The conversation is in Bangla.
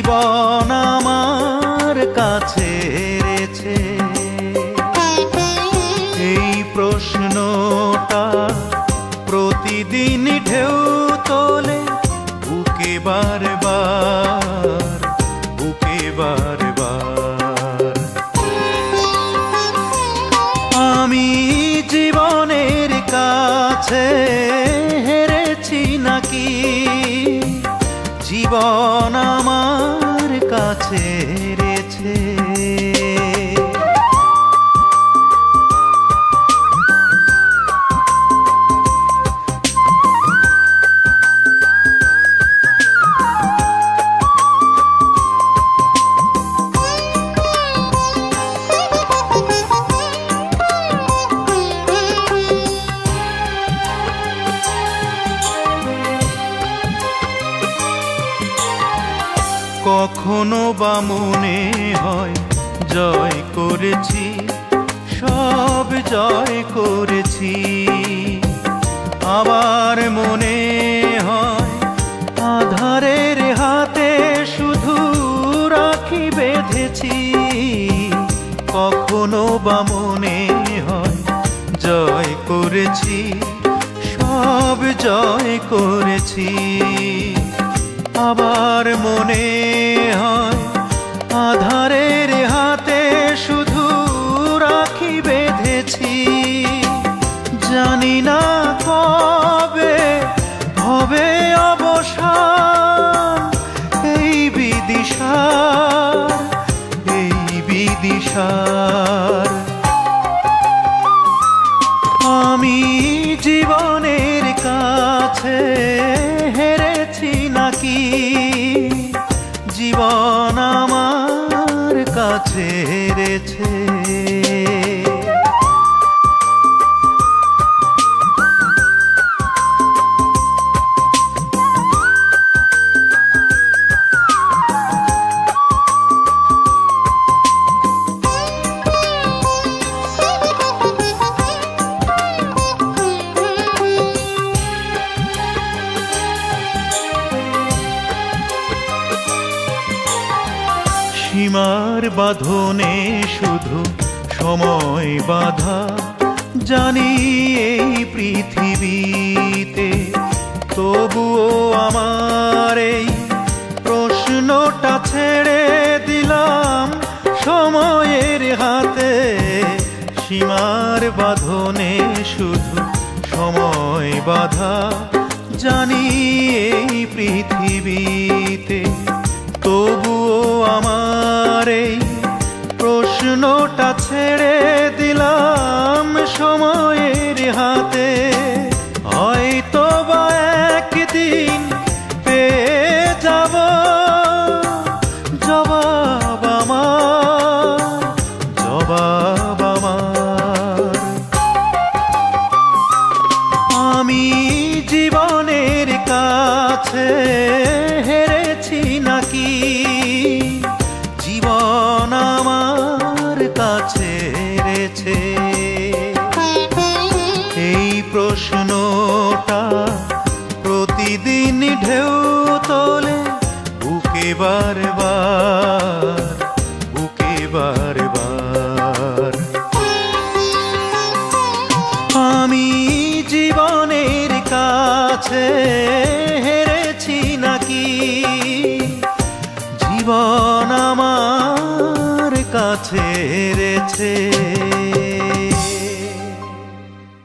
জীবন আমার কাছে হেরেছে। এই প্রশ্নটা প্রতিদিন ঢেউ তোলে বুকে বারবার, বুকে বারবার। আমি জীবনের কাছে হেরেছি নাকি, জীবন আমার কাছে হেরেছে। কখনো বা মনে হয় জয় করেছি, সব জয় করেছি। আবার মনে হয় আধারের হাতে শুধু রাখি বেঁধেছি। কখনো বা মনে হয় জয় করেছি, সব জয় করেছি। আবার মনে হয় আধারের হাতে শুধু রাখি বেঁধেছি। জানি না কবে হবে অবসান এই বিদিশার, এই বিদিশার। আমি জীবনের কাছে হেরেছি নাকি, জীবন আমার কাছে হেরেছে। সীমার বাঁধনে শুধু সময় বাঁধা, জানি এই পৃথিবীতে। তবুও আমার এই প্রশ্নটা ছেড়ে দিলাম সময়ের হাতে। সীমার বাঁধনে শুধু সময় বাঁধা, জানি এই পৃথিবীতে। তবুও আমার এই প্রশ্নটা ছেড়ে দিলাম সময়ের হাতে। হয়তো বা একদিন পেয়ে যাব জবাব আমার, জবাব আমার। আমি জীবনের কাছে হেরেছি নাকি, জীবন আমার কাছে হেরেছে। এই প্রশ্নটা প্রতিদিন ঢেউ তোলে বুকে বারবার, বুকে বারবার। আমি জীবনের কাছে হেরেছি নাকি, জীবন আমার কাছে হেরেছে।